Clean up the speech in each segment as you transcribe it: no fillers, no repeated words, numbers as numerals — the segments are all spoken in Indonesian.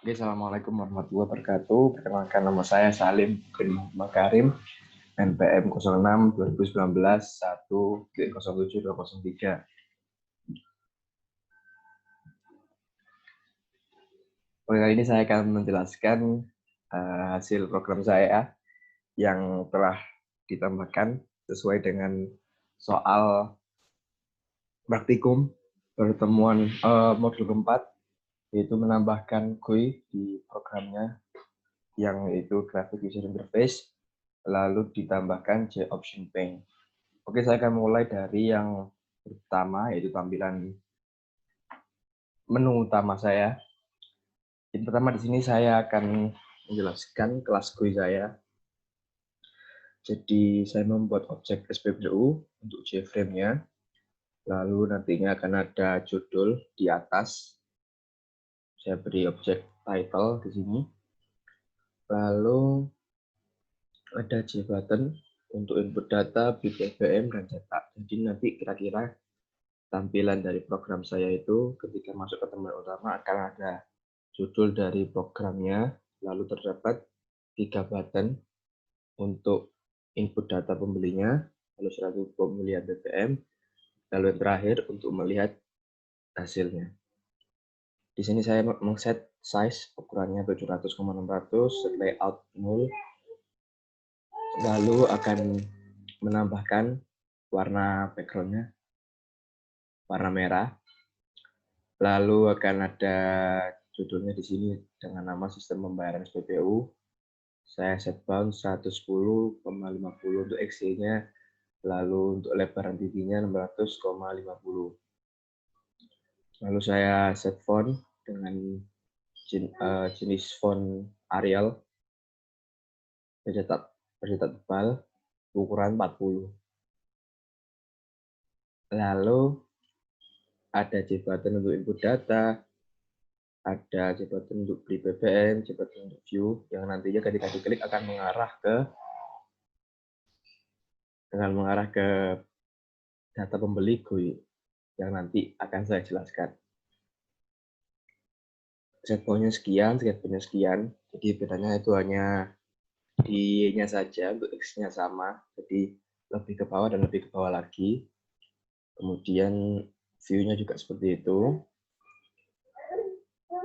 Oke, Assalamualaikum warahmatullahi wabarakatuh. Perkenalkan, nama saya Salim bin Makarim, NPM 06 2019 1 07 203. Oke, kali ini saya akan menjelaskan hasil program saya yang telah ditambahkan sesuai dengan soal praktikum pertemuan modul keempat, yaitu menambahkan GUI di programnya yang itu Graphic User Interface, lalu ditambahkan JOption Pane. Oke, saya akan mulai dari yang pertama, yaitu tampilan menu utama saya. Yang pertama di sini saya akan menjelaskan kelas GUI saya. Jadi saya membuat objek SPBU untuk JFrame-nya. Lalu nantinya akan ada judul di atas. Saya beri objek title di sini. Lalu ada JButton untuk input data, bit BBM, dan cetak. Jadi nanti kira-kira tampilan dari program saya itu ketika masuk ke teman utama akan ada judul dari programnya, lalu terdapat 3 button untuk input data pembelinya, lalu satu pemilihan BBM, lalu yang terakhir untuk melihat hasilnya. Di sini saya mengset size ukurannya 700,600, layout 0, lalu akan menambahkan warna backgroundnya warna merah, lalu akan ada judulnya di sini dengan nama sistem pembayaran SPBU. Saya set bound 110,50 untuk XY-nya, lalu untuk lebaran titiknya 600,50. Lalu saya set font dengan jenis font Arial bercetak tebal ukuran 40. Lalu ada JButton untuk input data, ada JButton untuk beli BBM, JButton untuk view, yang nantinya ketika diklik akan mengarah ke data pembeli GUI yang nanti akan saya jelaskan. Setpointnya sekian, setpointnya sekian, jadi bedanya itu hanya di-nya saja, untuk X-nya sama, jadi lebih ke bawah dan lebih ke bawah lagi. Kemudian view-nya juga seperti itu,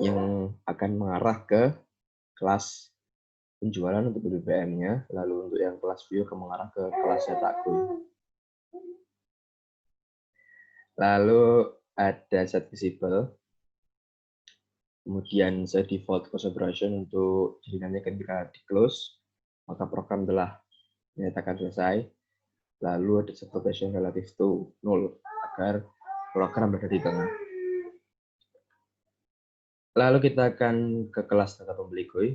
yang akan mengarah ke kelas penjualan untuk BBM-nya, lalu untuk yang kelas view akan mengarah ke kelas cetak GUI. Lalu ada set visible, kemudian set default configuration untuk jaringannya ketika di close, maka program telah menyatakan selesai. Lalu ada set location relative to 0, agar program berada di tengah. Lalu kita akan ke kelas data pembeli GUI.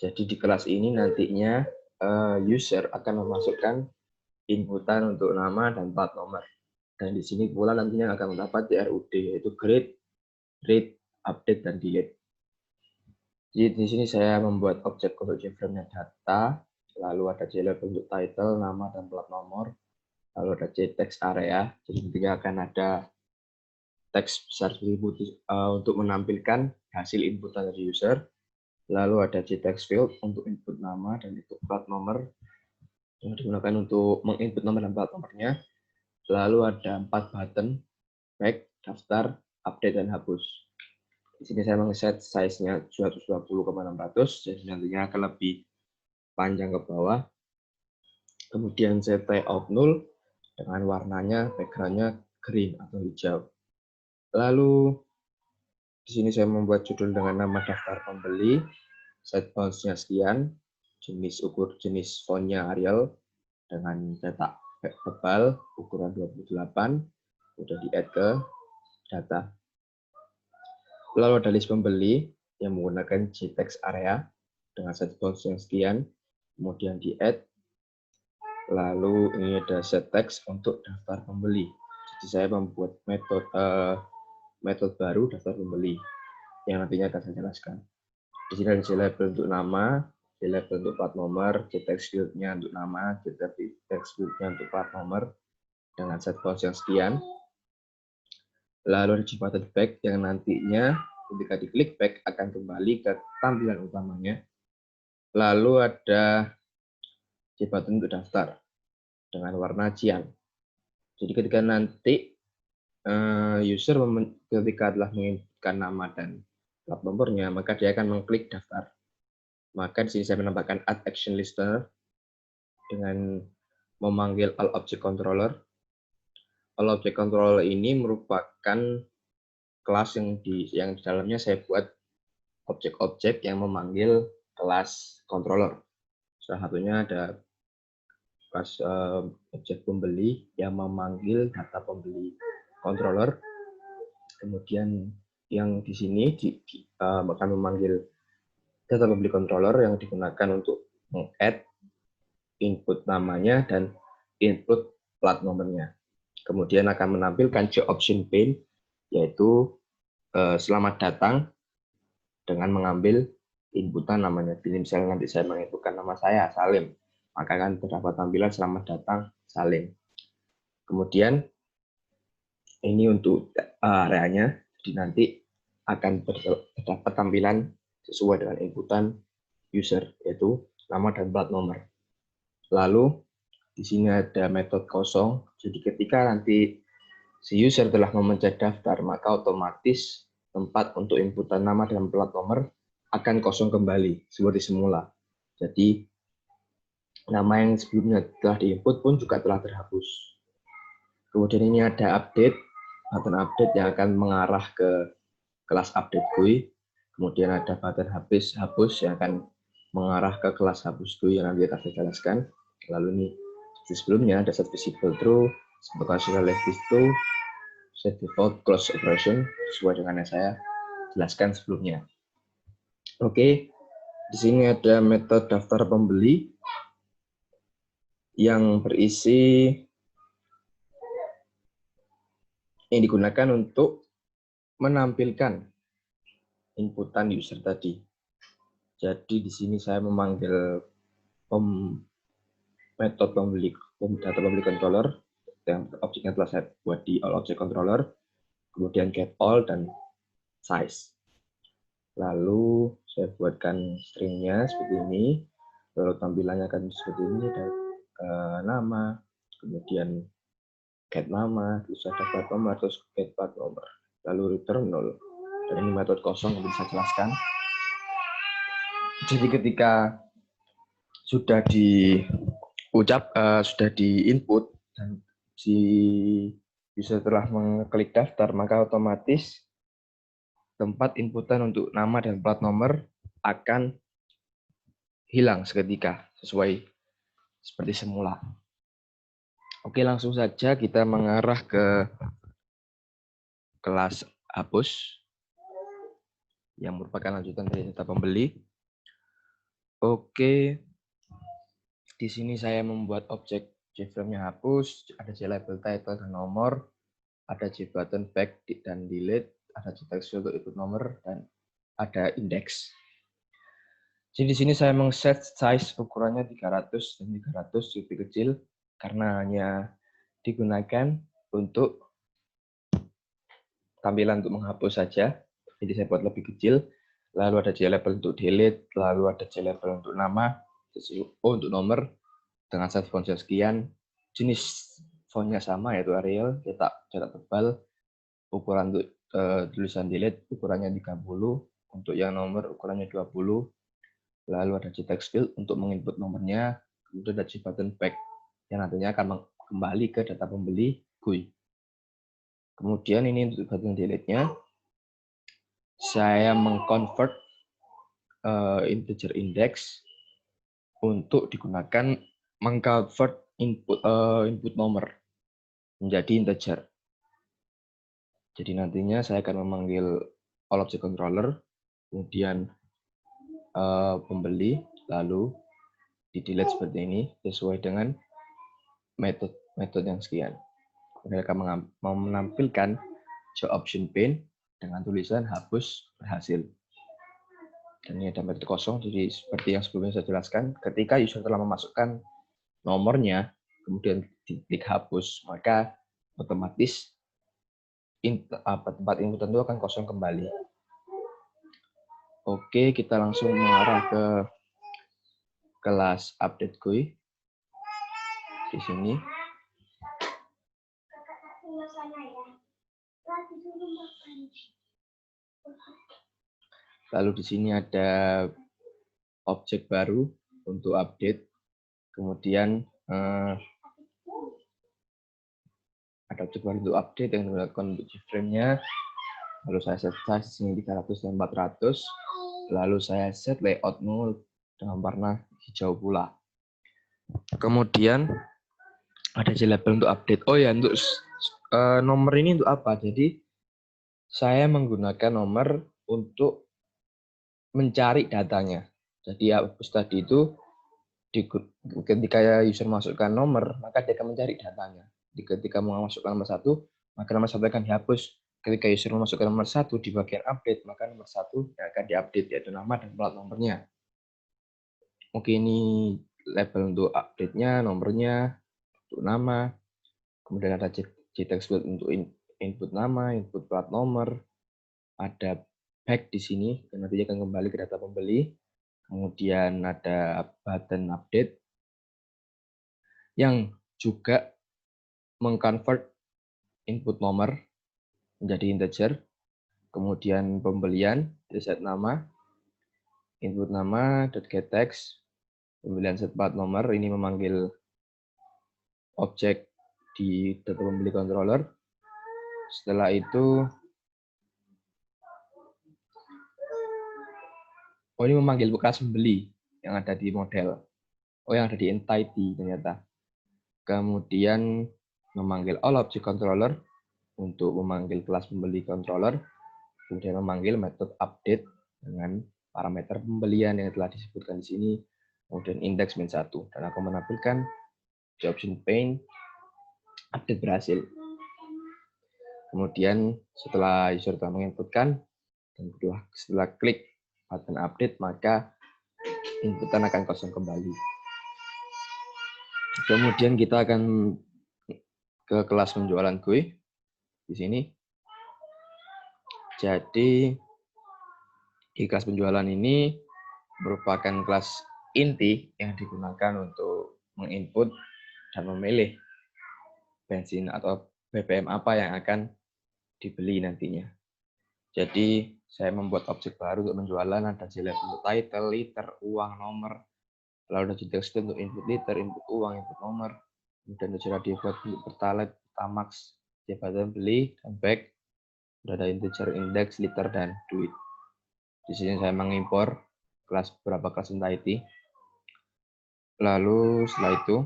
Jadi di kelas ini nantinya user akan memasukkan inputan untuk nama dan plat nomor. Dan di sini pula nantinya akan mendapat DRUD, yaitu create, read, update, dan delete. Jadi di sini saya membuat objek untuk JFrame-nya data, lalu ada JLabel untuk title, nama, dan plat nomor, lalu ada JText area, jadi nantinya akan ada teks besar untuk menampilkan hasil inputan dari user, lalu ada JText field untuk input nama dan input plat nomor, yang digunakan untuk menginput nomor dan plat nomornya, lalu ada 4 button, back, daftar, update, dan hapus. Di sini saya meng-set size-nya 220,600, jadi nantinya akan lebih panjang ke bawah. Kemudian saya layout 0 dengan warnanya, background-nya green atau hijau. Lalu di sini saya membuat judul dengan nama daftar pembeli, set bounds-nya sekian, jenis font-nya Arial dengan cetak tebal ukuran 28, sudah di-add ke data. Lalu ada list pembeli yang menggunakan JText area dengan set bounds yang sekian, kemudian di-add. Lalu ini ada set text untuk daftar pembeli. Jadi saya membuat metode baru daftar pembeli yang nantinya akan saya jelaskan. Di sini ada JLabel untuk nama, JLabel untuk plat nomor, JText field-nya untuk nama, JText field-nya untuk plat nomor dengan set bounds yang sekian. Lalu ada JButton back yang nantinya ketika diklik back akan kembali ke tampilan utamanya. Lalu ada J button untuk daftar dengan warna cian. Jadi ketika nanti user ketika telah menginputkan nama dan plat nomornya, maka dia akan mengklik daftar. Maka di sini saya menambahkan add action listener dengan memanggil all object controller. All object controller ini merupakan kelas yang di dalamnya saya buat objek-objek yang memanggil kelas controller. Salah satunya ada kelas objek pembeli yang memanggil data pembeli controller. Kemudian yang di sini akan memanggil data pembeli controller yang digunakan untuk meng-add input namanya dan input plat nomornya. Kemudian akan menampilkan show option pane, yaitu selamat datang dengan mengambil inputan namanya. Jadi misalnya nanti saya menginputkan nama saya Salim, maka akan terdapat tampilan selamat datang Salim. Kemudian ini untuk areanya, jadi nanti akan terdapat tampilan sesuai dengan inputan user, yaitu nama dan plat nomor. Lalu di sini ada metode kosong, jadi ketika nanti si user telah memencet daftar, maka otomatis tempat untuk inputan nama dan plat nomor akan kosong kembali seperti semula. Jadi nama yang sebelumnya telah diinput pun juga telah terhapus. Kemudian ini ada update, button update yang akan mengarah ke kelas update GUI. Kemudian ada button hapus yang akan mengarah ke kelas hapus GUI yang nanti akan saya jelaskan. Lalu ini sebelumnya ada set visible true, occasional left is true, set default close operation sesuai dengan yang saya jelaskan sebelumnya. Oke, di sini ada metode daftar pembeli yang berisi yang digunakan untuk menampilkan inputan user tadi. Jadi di sini saya memanggil metode pembeli data pembeli controller yang objeknya telah saya buat di all object controller, kemudian get all dan size. Lalu saya buatkan stringnya seperti ini, lalu tampilannya akan seperti ini, ada nama, kemudian get nama, terus ada plat nomor, terus get plat nomor, lalu return 0. Dan ini metode kosong yang bisa jelaskan. Jadi ketika sudah sudah diinput dan si user telah mengklik daftar, maka otomatis tempat inputan untuk nama dan plat nomor akan hilang seketika sesuai seperti semula. Oke, langsung saja kita mengarah ke kelas hapus yang merupakan lanjutan dari data pembeli. Oke, di sini saya membuat objek JFrame-nya hapus, ada JLabel title dan nomor, ada JButton back dan delete, ada JTextField untuk input nomor, dan ada index. Jadi di sini saya meng-set size ukurannya 300 dan 300 lebih kecil karena hanya digunakan untuk tampilan untuk menghapus saja. Jadi saya buat lebih kecil. Lalu ada JLabel untuk delete, lalu ada JLabel untuk nama, untuk nomor dengan size font sekian. Jenis fontnya sama yaitu Arial, cetak tebal. Ukuran untuk tulisan delete ukurannya 30, untuk yang nomor ukurannya 20. Lalu ada JTextField untuk menginput nomornya, kemudian ada JButton back yang nantinya akan kembali ke data pembeli GUI. Kemudian ini untuk button delete-nya, saya mengconvert integer index untuk digunakan mengconvert input nomor menjadi integer. Jadi nantinya saya akan memanggil all object controller, kemudian pembeli, lalu di delete seperti ini sesuai dengan metode yang sekian. Mereka mau menampilkan show option pane dengan tulisan hapus berhasil. Dan ini ada metode kosong, jadi seperti yang sebelumnya saya jelaskan, ketika user telah memasukkan nomornya, kemudian diklik hapus, maka otomatis tempat inputan itu akan kosong kembali. Oke, kita langsung mengarah ke kelas update GUI di sini. Lalu di sini ada objek baru untuk update. Kemudian ada objek baru untuk update yang dilakukan untuk keyframe-nya. Lalu saya set size sini 300 dan 400. Lalu saya set layout mode dengan warna hijau pula. Kemudian ada label untuk update. Oh ya, untuk nomor ini untuk apa? Jadi saya menggunakan nomor untuk mencari datanya. Jadi hapus tadi itu ketika user masukkan nomor, maka dia akan mencari datanya. Ketika memasukkan nomor 1, maka nomor 1 akan dihapus. Ketika user memasukkan nomor 1 di bagian update, maka nomor 1 yang akan diupdate, yaitu nama dan plat nomornya. Oke, ini label untuk update-nya, nomornya, untuk nama. Kemudian ada JTEX untuk input nama, input plat nomor. Ada back di sini, dan nantinya akan kembali ke data pembeli. Kemudian ada button update yang juga mengconvert input nomor menjadi integer. Kemudian pembelian, set nama, input nama, .getText, pembelian set plat nomor, ini memanggil objek di data pembeli controller. Setelah itu, ini memanggil kelas pembeli yang ada di model. Yang ada di entity ternyata. Kemudian memanggil all object controller untuk memanggil kelas pembeli controller. Kemudian memanggil metode update dengan parameter pembelian yang telah disebutkan di sini. Kemudian index -1. Dan akan menampilkan di option pane update berhasil. Kemudian setelah user telah menginputkan, dan setelah klik button update, maka inputan akan kosong kembali. Kemudian kita akan ke kelas penjualan GUI di sini. Jadi di kelas penjualan ini merupakan kelas inti yang digunakan untuk menginput dan memilih bensin atau BBM apa yang akan dibeli nantinya. Jadi saya membuat objek baru untuk penjualan, ada label untuk title, liter, uang, nomor. Lalu ada JTEX untuk input liter, input uang, input nomor. Kemudian ada dibuat untuk pertalite, pertamax, jabatan beli, dan back. Sudah ada integer, index, liter, dan duit. Di sini saya mengimpor beberapa kelas entity. Lalu setelah itu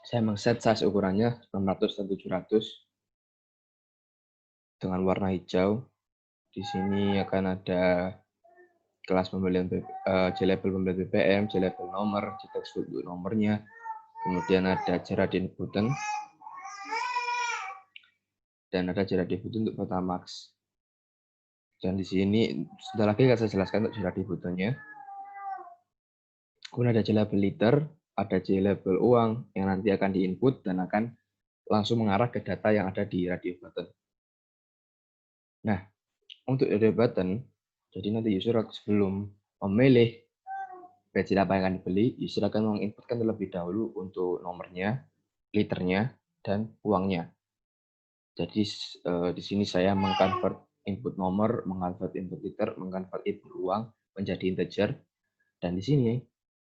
saya men-set size ukurannya 600 dan 700 dengan warna hijau. Di sini akan ada kelas pembelian JLabel pembelian BBM, JLabel nomor, JTEX untuk nomornya. Kemudian ada Gerardin button dan ada Gerardin button untuk Pertamax. Dan di sini sudah lagi akan saya jelaskan untuk Gerardin buttonnya. Kemudian ada JLabel liter, ada JLabel uang yang nanti akan diinput dan akan langsung mengarah ke data yang ada di radio button. Nah, untuk radio button, jadi nanti user sebelum memilih bensin apa yang akan dibeli, user akan menginputkan terlebih dahulu untuk nomornya, liternya, dan uangnya. Jadi di sini saya mengconvert input nomor, mengconvert input liter, mengconvert input uang menjadi integer. Dan di sini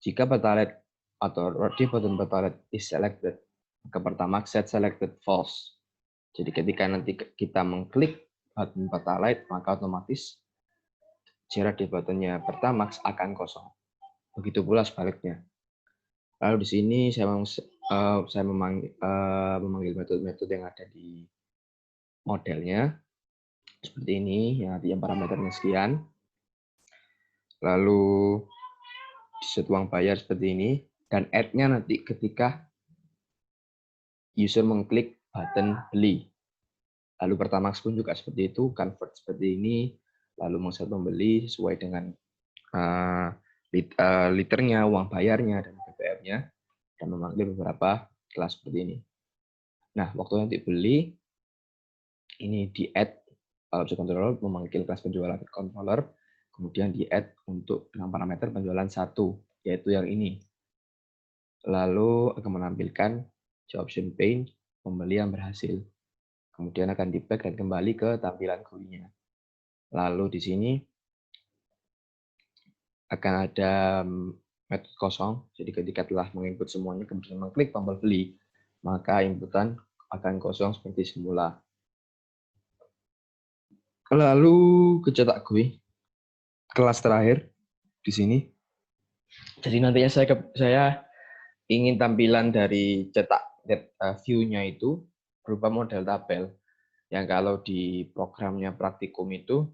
jika pertalite atau radio button pertalite is selected, maka pertama set selected false. Jadi ketika nanti kita mengklik button pertalite, maka otomatis radio buttonnya Pertamax akan kosong. Begitu pula sebaliknya. Lalu di sini saya memanggil metode-metode yang ada di modelnya seperti ini, yang artinya parameternya sekian. Lalu set uang bayar seperti ini, dan add-nya nanti ketika user mengklik button beli. Lalu Pertamax pun juga seperti itu, convert seperti ini, lalu mengset pembeli sesuai dengan liternya, uang bayarnya, dan BBM-nya, dan memanggil beberapa kelas seperti ini. Nah, waktu nanti beli, ini di add object controller memanggil kelas penjualan controller, kemudian di-add untuk dengan parameter penjualan 1, yaitu yang ini. Lalu akan menampilkan option pane pembeli yang berhasil. Kemudian akan di-back dan kembali ke tampilan GUI-nya. Lalu di sini akan ada metode kosong. Jadi ketika telah menginput semuanya, kemudian mengklik tombol beli, maka inputan akan kosong seperti semula. Lalu ke cetak GUI, kelas terakhir di sini. Jadi nantinya saya ingin tampilan dari cetak view-nya itu berupa model tabel. Yang kalau di programnya praktikum itu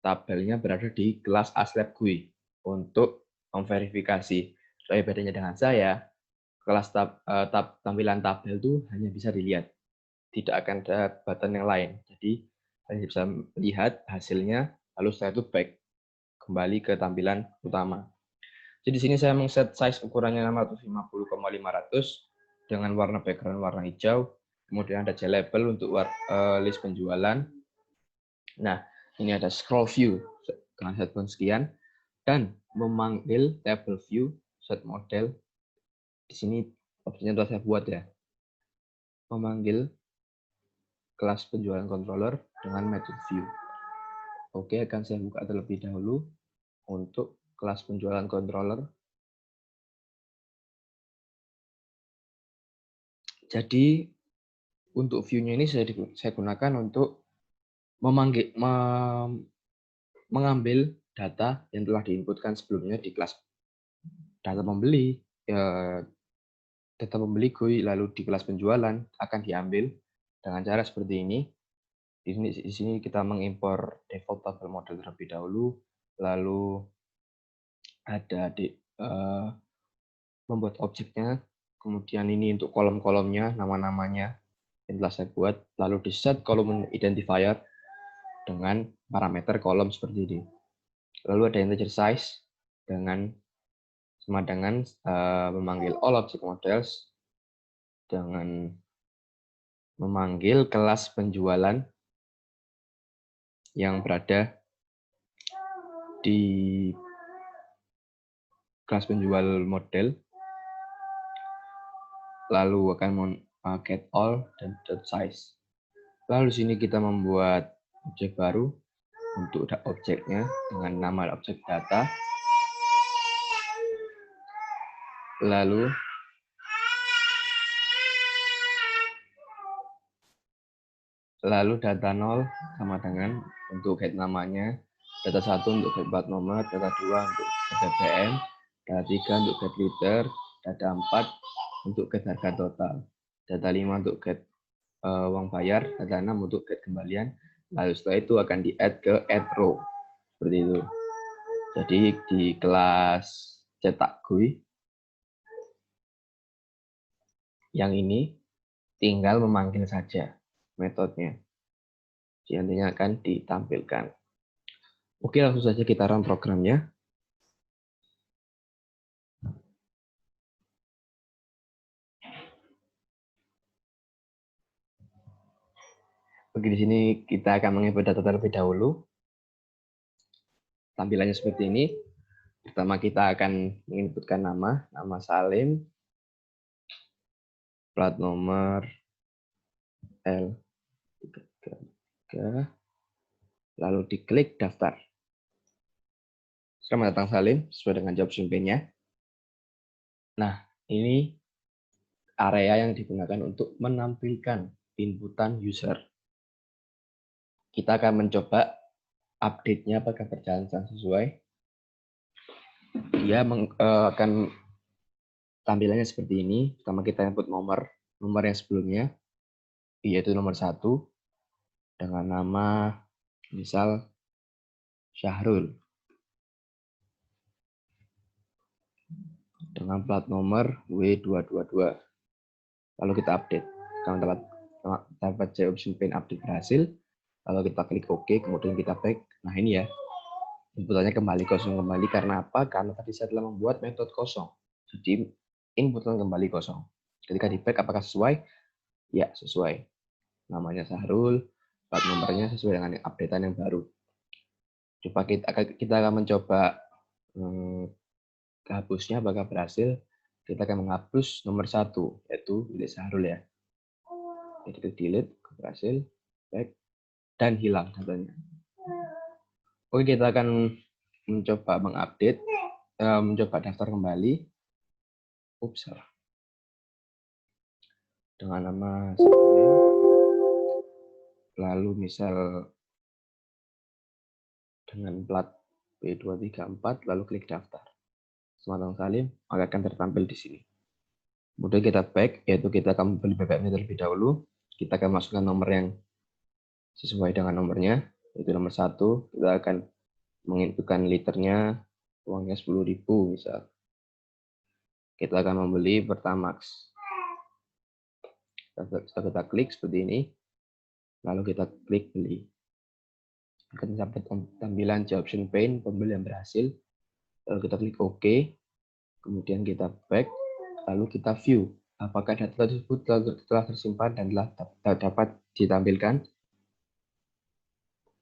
tabelnya berada di kelas ASLab GUI untuk memverifikasi. Tapi bedanya dengan saya, kelas tampilan tabel itu hanya bisa dilihat, tidak akan ada button yang lain. Jadi hanya bisa melihat hasilnya, lalu setelah itu back kembali ke tampilan utama. Jadi di sini saya mengset size ukurannya 650,500 dengan warna background warna hijau. Kemudian ada label untuk list penjualan. Nah, ini ada scroll view dengan set pun sekian dan memanggil table view set model. Di sini opsinya telah saya buat ya. Memanggil kelas penjualan controller dengan method view. Oke, akan saya buka terlebih dahulu untuk kelas penjualan controller. Jadi untuk view-nya ini saya gunakan untuk mengambil data yang telah diinputkan sebelumnya di kelas data pembeli, GUI, lalu di kelas penjualan akan diambil dengan cara seperti ini. Di sini kita mengimpor default table model terlebih dahulu, lalu ada membuat objeknya, kemudian ini untuk kolom-kolomnya, nama-namanya yang telah saya buat, lalu di set kolom identifier dengan parameter kolom seperti ini. Lalu ada integer size sama dengan memanggil all object models dengan memanggil kelas penjualan yang berada di kelas penjual model, lalu akan get all dan size. Lalu di sini kita membuat objek baru untuk objeknya dengan nama objek data. Lalu data 0 sama dengan untuk get namanya, data 1 untuk get plat nomor, data 2 untuk get BBM, data 3 untuk get liter, data 4 untuk get harga total, data 5 untuk get uang bayar, data 6 untuk get kembalian. Lalu setelah itu akan di-add ke add row. Seperti itu. Jadi di kelas cetak GUI yang ini tinggal memanggil saja metodenya. Jadi nantinya akan ditampilkan. Oke, langsung saja kita run programnya. Oke, di sini kita akan menginput data terlebih dahulu. Tampilannya seperti ini. Pertama kita akan menginputkan nama Salim, plat nomor L33, lalu diklik daftar. Selamat datang Salim, sesuai dengan job campaign-nya. Nah, ini area yang digunakan untuk menampilkan inputan user. Kita akan mencoba update-nya apakah berjalan sesuai. Dia akan tampilannya seperti ini. Pertama kita input nomor yang sebelumnya, yaitu nomor 1 dengan nama misal Syahrul dengan plat nomor W222. Lalu kita update. Kalau dapat option pane update berhasil, lalu kita klik OK, kemudian kita back. Nah ini ya, inputannya kembali kosong kembali. Karena apa? Karena tadi saya telah membuat metode kosong. Jadi inputan kembali kosong. Ketika di back apakah sesuai? Ya, sesuai. Namanya Sahrul, plat nomornya sesuai dengan updatean yang baru. Kita akan mencoba hapusnya, apakah berhasil. Kita akan menghapus nomor 1, yaitu milik Syahrul ya. Jadi kita delete, berhasil, back, dan hilang datanya. Oke, kita akan mencoba mengupdate, mencoba daftar kembali. Salah. Dengan nama Salim, lalu misal dengan plat B234, lalu klik daftar. Sematang Salim, maka akan tertampil di sini. Kemudian kita back, yaitu kita akan membeli BBM terlebih dahulu. Kita akan masukkan nomor yang sesuai dengan nomornya, yaitu nomor 1. Kita akan menginputkan liternya, uangnya 10.000 misal. Kita akan membeli Pertamax. Setelah kita klik seperti ini, lalu kita klik beli. Akan sampai tampilan option pane, pembelian berhasil. Lalu kita klik OK, kemudian kita back, lalu kita view apakah data tersebut telah tersimpan dan telah dapat ditampilkan.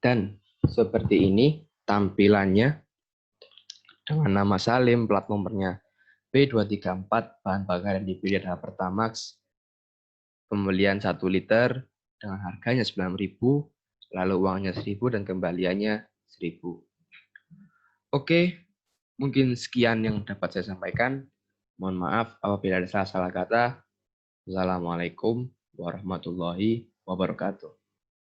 Dan seperti ini tampilannya dengan nama Salim, plat nomornya B234, bahan bakar yang dipilih adalah Pertamax, pembelian 1 liter dengan harganya 9.000, lalu uangnya 1.000 dan kembaliannya 1.000. Oke, mungkin sekian yang dapat saya sampaikan. Mohon maaf apabila ada salah kata. Wassalamualaikum warahmatullahi wabarakatuh.